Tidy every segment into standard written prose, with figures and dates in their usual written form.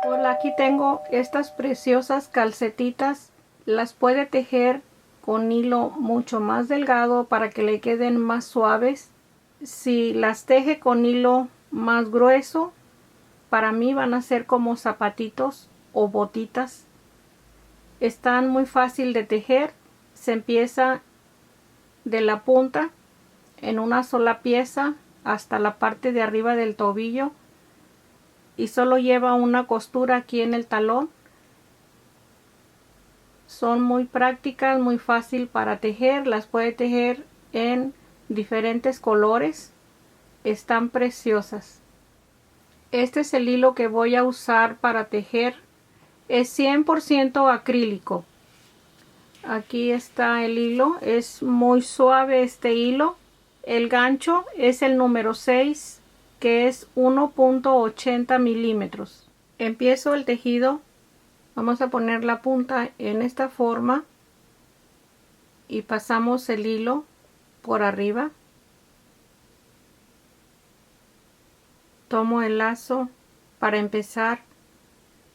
Hola, aquí tengo estas preciosas calcetitas. Las puede tejer con hilo mucho más delgado para que le queden más suaves. Si las teje con hilo más grueso, para mí van a ser como zapatitos o botitas. Están muy fácil de tejer. Se empieza de la punta en una sola pieza hasta la parte de arriba del tobillo y solo lleva una costura aquí en el talón. Son muy prácticas, muy fácil para tejer. Las puede tejer en diferentes colores. Están preciosas. Este es el hilo que voy a usar para tejer. Es 100% acrílico. Aquí está el hilo. Es muy suave este hilo. El gancho es el número 6, que es 1.80 milímetros. Empiezo el tejido. Vamos a poner la punta en esta forma y pasamos el hilo por arriba. Tomo el lazo para empezar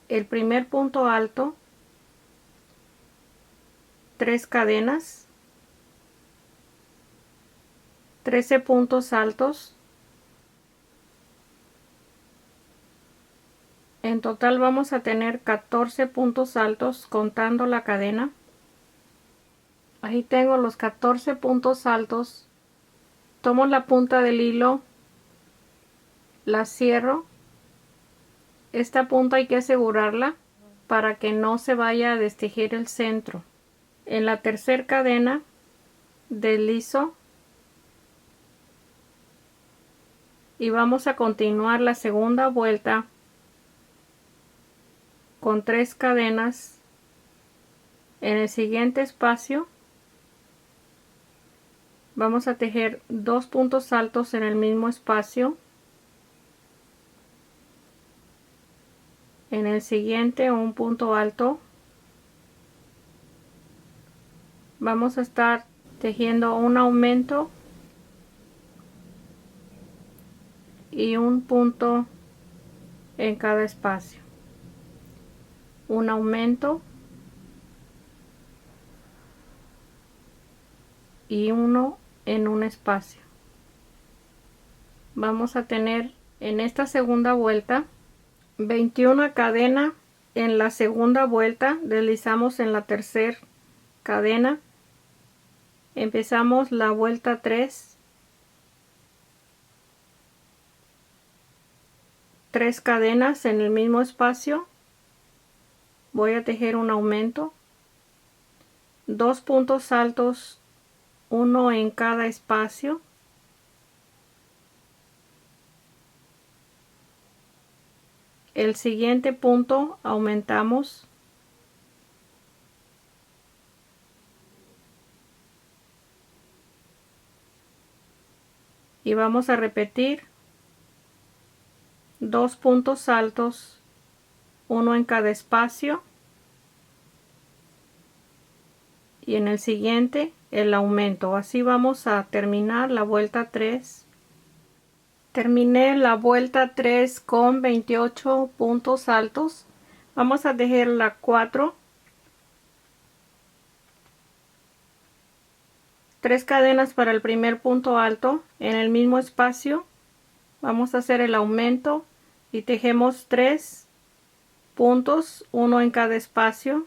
el primer punto alto, 3 cadenas, 13 puntos altos. En total vamos a tener 14 puntos altos contando la cadena. Ahí tengo los 14 puntos altos. Tomo la punta del hilo, la cierro. Esta punta hay que asegurarla para que no se vaya a destejer el centro. En la tercera cadena deslizo y vamos a continuar la segunda vuelta con 3 cadenas. En el siguiente espacio vamos a tejer 2 puntos altos en el mismo espacio. En el siguiente un punto alto. Vamos a estar tejiendo un aumento y un punto en cada espacio. Un aumento y uno en un espacio. Vamos a tener en esta segunda vuelta 21 cadenas. En la segunda vuelta deslizamos en la tercera cadena. Empezamos la vuelta 3, 3 cadenas en el mismo espacio. Voy a tejer un aumento, 2 puntos altos, uno en cada espacio. El siguiente punto aumentamos y vamos a repetir 2 puntos altos, uno en cada espacio, y en el siguiente el aumento. Así vamos a terminar la vuelta 3. Terminé la vuelta 3 con 28 puntos altos. Vamos a tejer la 4, 3 cadenas para el primer punto alto. En el mismo espacio vamos a hacer el aumento y tejemos 3 puntos, uno en cada espacio.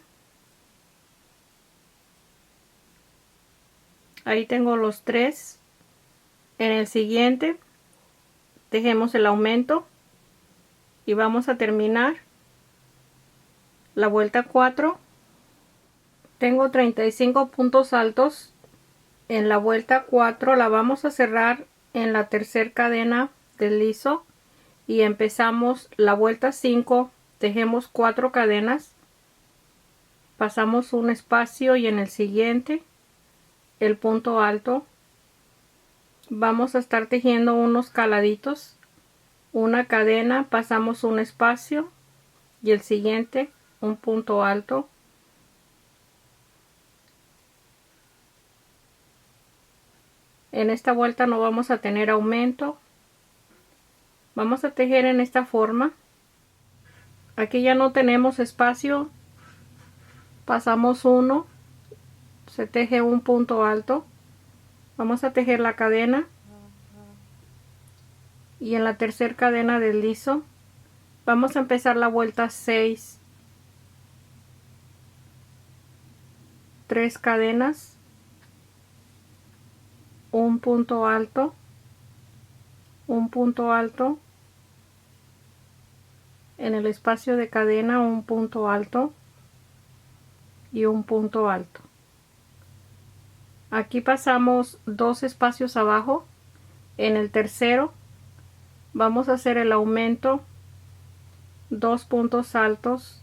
Ahí tengo los 3. En el siguiente tejemos el aumento y vamos a terminar la vuelta 4. Tengo 35 puntos altos. En la vuelta 4 la vamos a cerrar en la tercera cadena deslizo y empezamos la vuelta 5. Tejemos 4 cadenas, pasamos un espacio y en el siguiente el punto alto. Vamos a estar tejiendo unos caladitos, una cadena, pasamos un espacio y el siguiente un punto alto. En esta vuelta no vamos a tener aumento. Vamos a tejer en esta forma. Aquí ya no tenemos espacio, pasamos uno, se teje un punto alto, vamos a tejer la cadena y en la tercera cadena del liso vamos a empezar la vuelta 6, 3 cadenas, un punto alto, un punto alto, en el espacio de cadena un punto alto y un punto alto. Aquí pasamos 2 espacios abajo. En el tercero vamos a hacer el aumento, 2 puntos altos.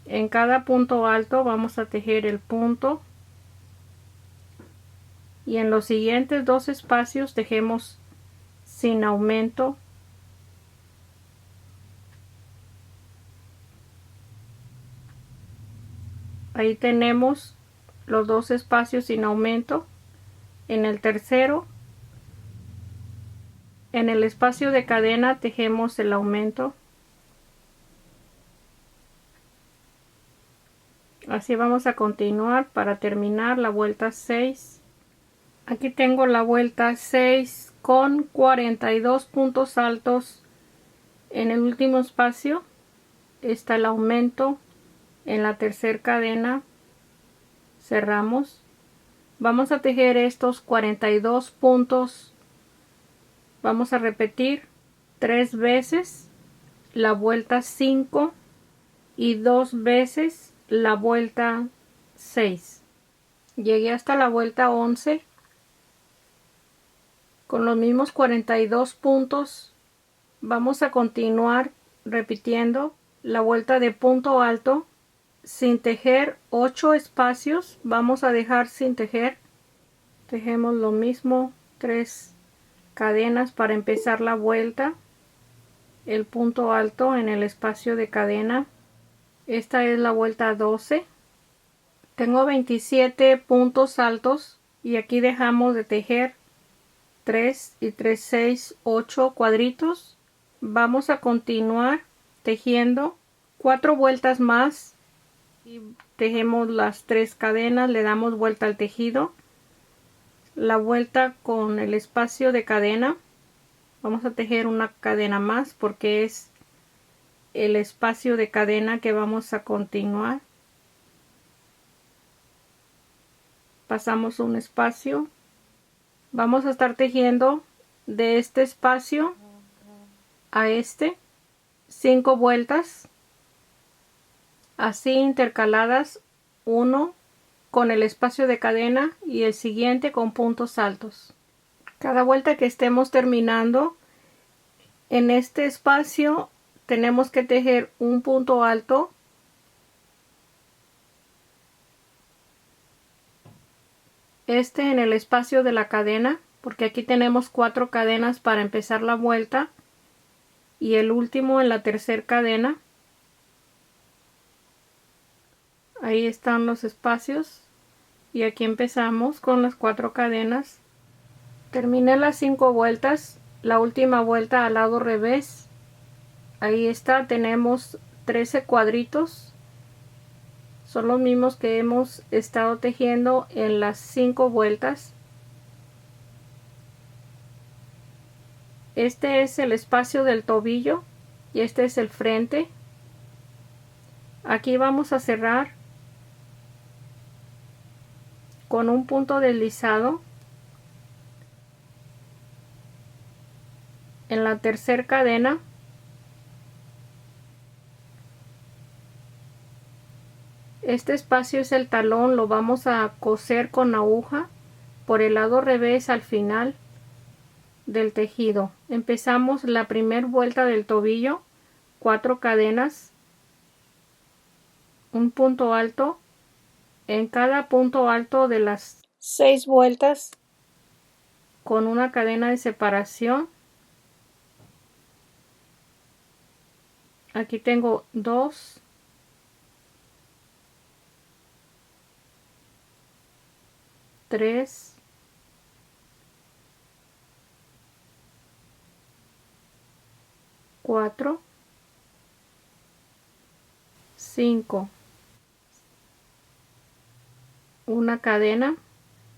En cada punto alto vamos a tejer el punto y en los siguientes 2 espacios tejemos sin aumento. Ahí tenemos los 2 espacios sin aumento. En el tercero, en el espacio de cadena tejemos el aumento. Así vamos a continuar para terminar la vuelta 6. Aquí tengo la vuelta 6 con 42 puntos altos. En el último espacio está el aumento. En la tercera cadena cerramos. Vamos a tejer estos 42 puntos. Vamos a repetir 3 veces la vuelta 5 y 2 veces la vuelta 6. Llegué hasta la vuelta 11 con los mismos 42 puntos. Vamos a continuar repitiendo la vuelta de punto alto sin tejer 8 espacios. Vamos a dejar sin tejer. Tejemos lo mismo, 3 cadenas para empezar la vuelta, el punto alto en el espacio de cadena. Esta es la vuelta 12. Tengo 27 puntos altos y aquí dejamos de tejer 3 y 3, 6, 8 cuadritos. Vamos a continuar tejiendo 4 vueltas más y tejemos las 3 cadenas, le damos vuelta al tejido, la vuelta con el espacio de cadena. Vamos a tejer una cadena más porque es el espacio de cadena que vamos a continuar. Pasamos un espacio. Vamos a estar tejiendo de este espacio a este 5 vueltas así intercaladas, uno con el espacio de cadena y el siguiente con puntos altos. Cada vuelta que estemos terminando en este espacio tenemos que tejer un punto alto, este en el espacio de la cadena, porque aquí tenemos 4 cadenas para empezar la vuelta y el último en la tercera cadena. Ahí están los espacios y aquí empezamos con las 4 cadenas. Terminé las 5 vueltas, la última vuelta al lado revés. Ahí está, tenemos 13 cuadritos. Son los mismos que hemos estado tejiendo en las 5 vueltas. Este es el espacio del tobillo y este es el frente. Aquí vamos a cerrar con un punto deslizado en la tercera cadena. Este espacio es el talón, lo vamos a coser con aguja por el lado revés al final del tejido. Empezamos la primera vuelta del tobillo, 4 cadenas, un punto alto. En cada punto alto de las 6 vueltas con una cadena de separación. Aquí tengo 2, 3, 4 4, 5, una cadena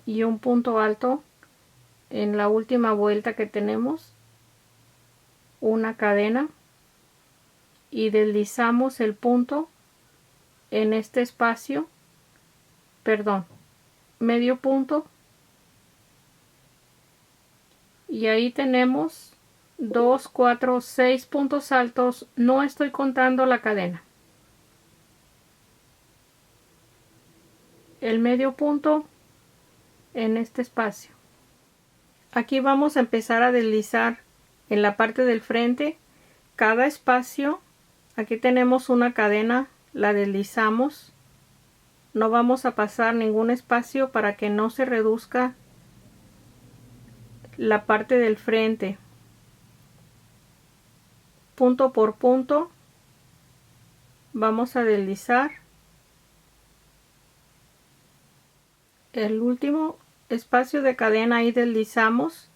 y un punto alto en la última vuelta que tenemos, una cadena, y deslizamos el punto en este espacio, perdón, medio punto, y ahí tenemos 2, 4, 6 puntos altos. No estoy contando la cadena. El medio punto en este espacio. Aquí vamos a empezar a deslizar en la parte del frente cada espacio. Aquí tenemos una cadena, la deslizamos. No vamos a pasar ningún espacio para que no se reduzca la parte del frente. Punto por punto vamos a deslizar. El último espacio de cadena, ahí deslizamos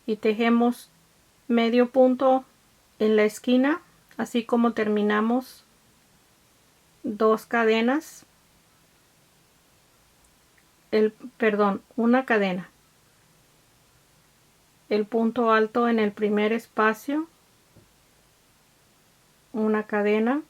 y tejemos medio punto en la esquina, así como terminamos 2 cadenas, una cadena, el punto alto en el primer espacio, una cadena,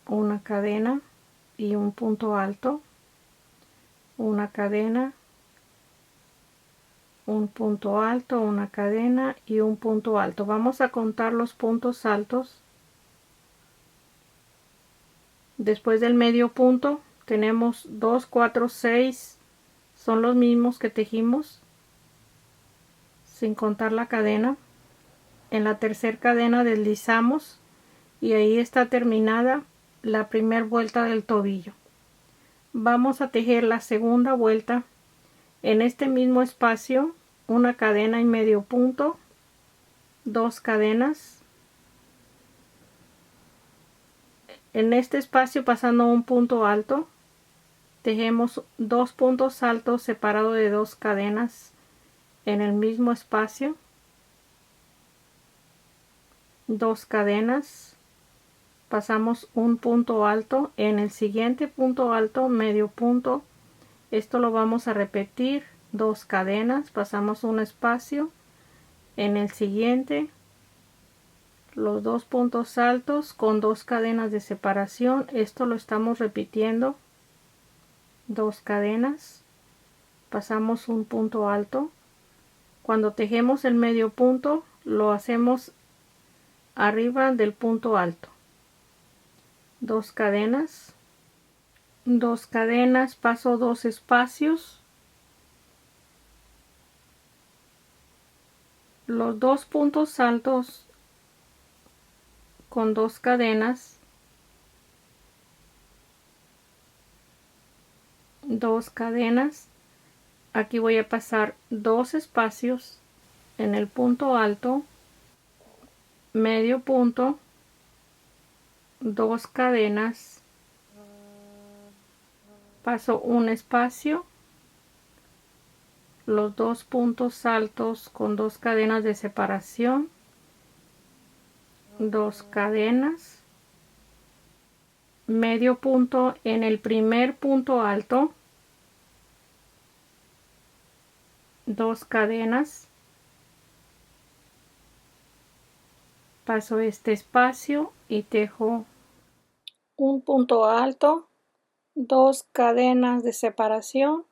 una cadena y un punto alto, una cadena, un punto alto, una cadena y un punto alto. Vamos a contar los puntos altos. Después del medio punto tenemos 2, 4, 6, son los mismos que tejimos sin contar la cadena. En la tercera cadena deslizamos y ahí está terminada la primera vuelta del tobillo. Vamos a tejer la segunda vuelta en este mismo espacio, una cadena y medio punto, 2 cadenas. En este espacio, pasando un punto alto, tejemos 2 puntos altos separados de 2 cadenas en el mismo espacio, 2 cadenas, pasamos un punto alto, en el siguiente punto alto medio punto. Esto lo vamos a repetir, 2 cadenas, pasamos un espacio, en el siguiente los 2 puntos altos con 2 cadenas de separación. Esto lo estamos repitiendo, 2 cadenas, pasamos un punto alto. Cuando tejemos el medio punto lo hacemos arriba del punto alto, 2 cadenas, 2 cadenas, paso 2 espacios, los 2 puntos altos con 2 cadenas, 2 cadenas. Aquí voy a pasar 2 espacios en el punto alto, medio punto, 2 cadenas, paso un espacio, los 2 puntos altos con 2 cadenas de separación, 2 cadenas, medio punto en el primer punto alto, 2 cadenas, paso este espacio y tejo un punto alto, 2 cadenas de separación,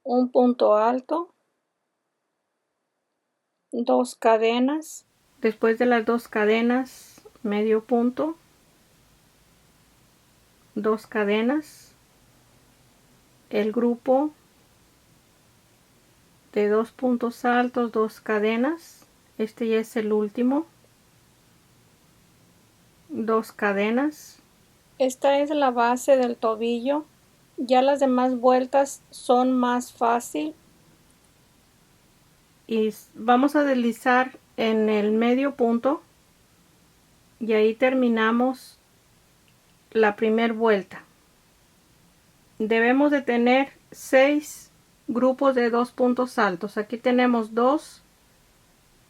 un punto alto, 2 cadenas. Después de las 2 cadenas, medio punto, 2 cadenas, el grupo de 2 puntos altos, 2 cadenas. Este ya es el último, 2 cadenas. Esta es la base del tobillo. Ya las demás vueltas son más fácil. Y vamos a deslizar en el medio punto y ahí terminamos la primera vuelta. Debemos de tener 6 grupos de 2 puntos altos. Aquí tenemos 2,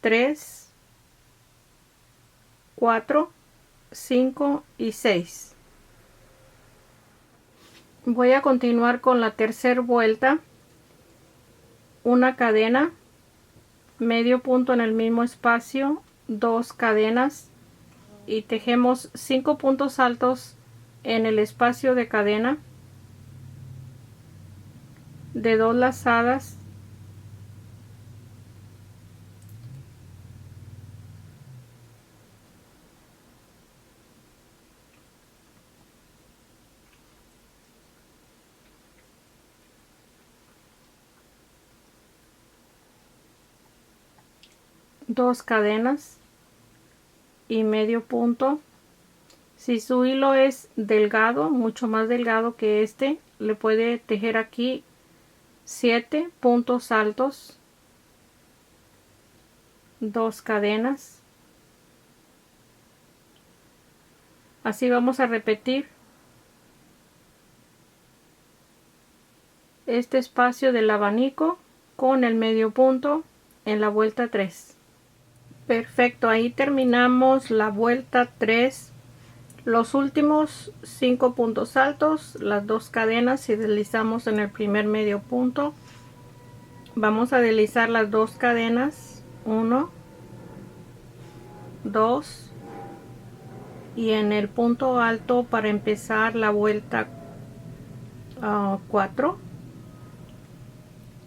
3, 4, 5 y 6. Voy a continuar con la tercera vuelta. Una cadena, medio punto en el mismo espacio, 2 cadenas y tejemos 5 puntos altos en el espacio de cadena de 2 lazadas, dos cadenas y medio punto. Si su hilo es delgado, mucho más delgado que este, le puede tejer aquí 7 puntos altos, 2 cadenas. Así vamos a repetir este espacio del abanico con el medio punto en la vuelta 3. Perfecto, ahí terminamos la vuelta 3. Los últimos 5 puntos altos, las 2 cadenas, y deslizamos en el primer medio punto. Vamos a deslizar las 2 cadenas, 1, 2, y en el punto alto para empezar la vuelta 4,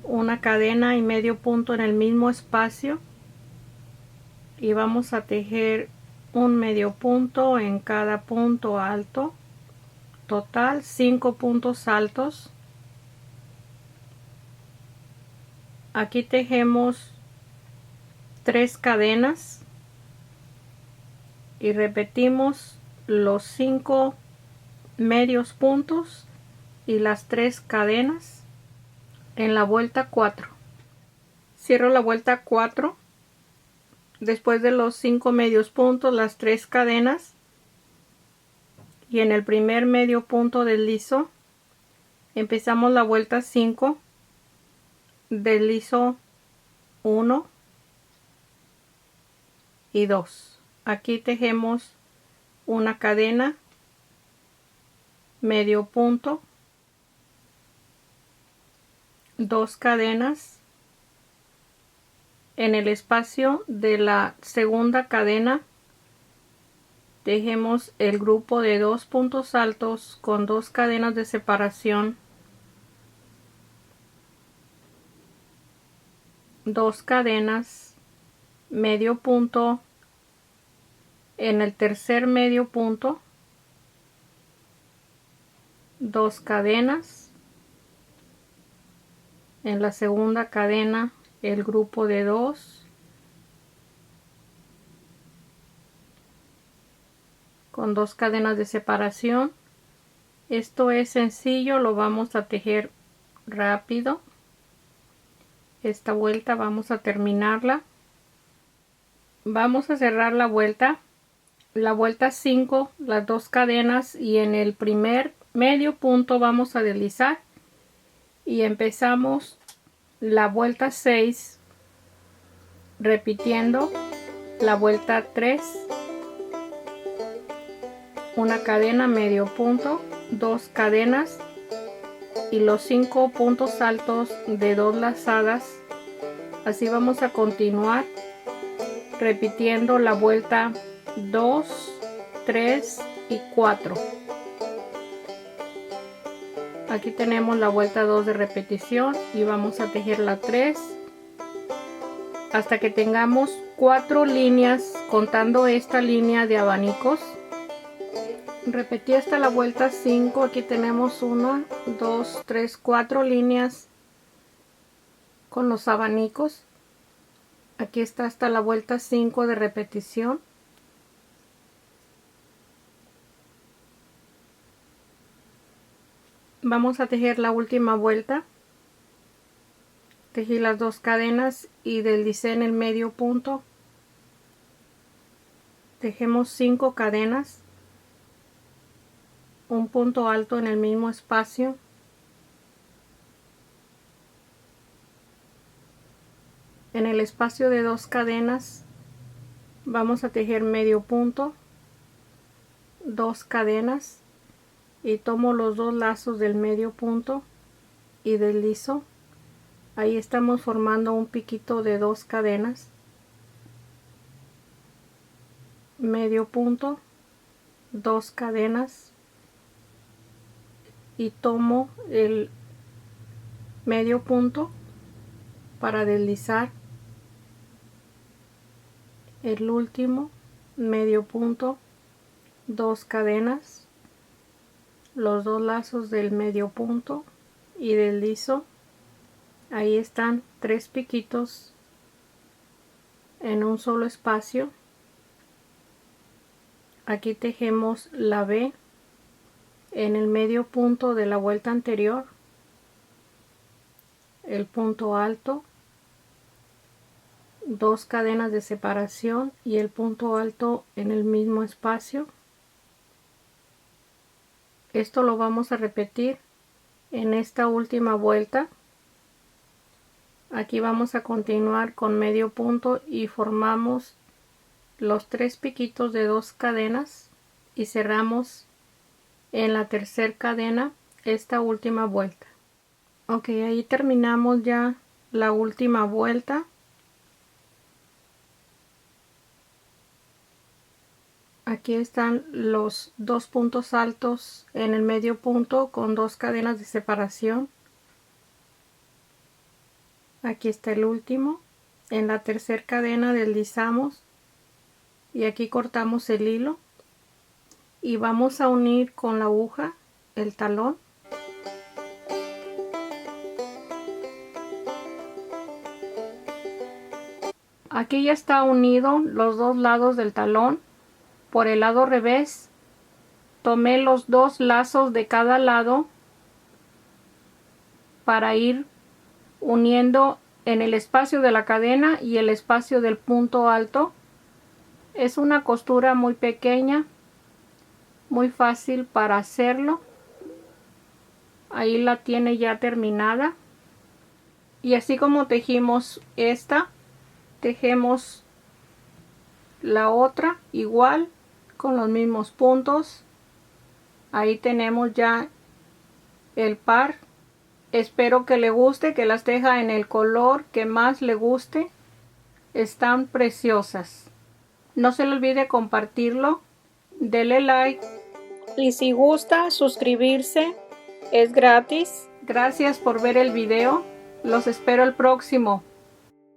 una cadena y medio punto en el mismo espacio, y vamos a tejer un medio punto en cada punto alto. Total 5 puntos altos. Aquí tejemos 3 cadenas y repetimos los 5 medios puntos y las 3 cadenas en la vuelta 4. Cierro la vuelta 4. Después de los 5 medios puntos, las 3 cadenas, y en el primer medio punto deslizo. Empezamos la vuelta 5, deslizo 1 y 2. Aquí tejemos una cadena, medio punto, 2 cadenas. En el espacio de la segunda cadena tejemos el grupo de 2 puntos altos con 2 cadenas de separación, 2 cadenas, medio punto en el tercer medio punto, 2 cadenas, en la segunda cadena el grupo de 2 con 2 cadenas de separación. Esto es sencillo, lo vamos a tejer rápido. Esta vuelta vamos a terminarla. Vamos a cerrar la vuelta 5, las 2 cadenas, y en el primer medio punto vamos a deslizar y empezamos la vuelta 6 repitiendo la vuelta 3, una cadena, medio punto, 2 cadenas y los 5 puntos altos de 2 lazadas. Así vamos a continuar repitiendo la vuelta 2, 3 y 4. Aquí tenemos la vuelta 2 de repetición y vamos a tejer la 3 hasta que tengamos 4 líneas, contando esta línea de abanicos. Repetí hasta la vuelta 5. Aquí tenemos 1, 2, 3, 4 líneas con los abanicos. Aquí está hasta la vuelta 5 de repetición. Vamos a tejer la última vuelta. Tejí las 2 cadenas y deslicé en el medio punto. Tejemos 5 cadenas. un punto alto en el mismo espacio. En el espacio de 2 cadenas vamos a tejer medio punto, 2 cadenas, y tomo los 2 lazos del medio punto y deslizo. Ahí estamos formando un piquito de 2 cadenas, medio punto, 2 cadenas, y tomo el medio punto para deslizar el último medio punto, 2 cadenas, los 2 lazos del medio punto y deslizo. Ahí están 3 piquitos en un solo espacio. Aquí tejemos la B en el medio punto de la vuelta anterior, el punto alto, 2 cadenas de separación y el punto alto en el mismo espacio. Esto lo vamos a repetir en esta última vuelta. Aquí vamos a continuar con medio punto y formamos los 3 piquitos de 2 cadenas y cerramos en la tercera cadena esta última vuelta. Ok, ahí terminamos ya la última vuelta. Aquí están los 2 puntos altos en el medio punto con 2 cadenas de separación. Aquí está el último. En la tercera cadena deslizamos y aquí cortamos el hilo y vamos a unir con la aguja el talón. Aquí ya está unido los 2 lados del talón. Por el lado revés tomé los 2 lazos de cada lado para ir uniendo en el espacio de la cadena y el espacio del punto alto. Es una costura muy pequeña, muy fácil para hacerlo. Ahí la tiene ya terminada. Y así como tejimos esta, tejemos la otra igual con los mismos puntos. Ahí tenemos ya el par. Espero que le guste, que las teja en el color que más le guste. Están preciosas. No se le olvide compartirlo, dele like y si gusta suscribirse, es gratis. Gracias por ver el video. Los espero el próximo.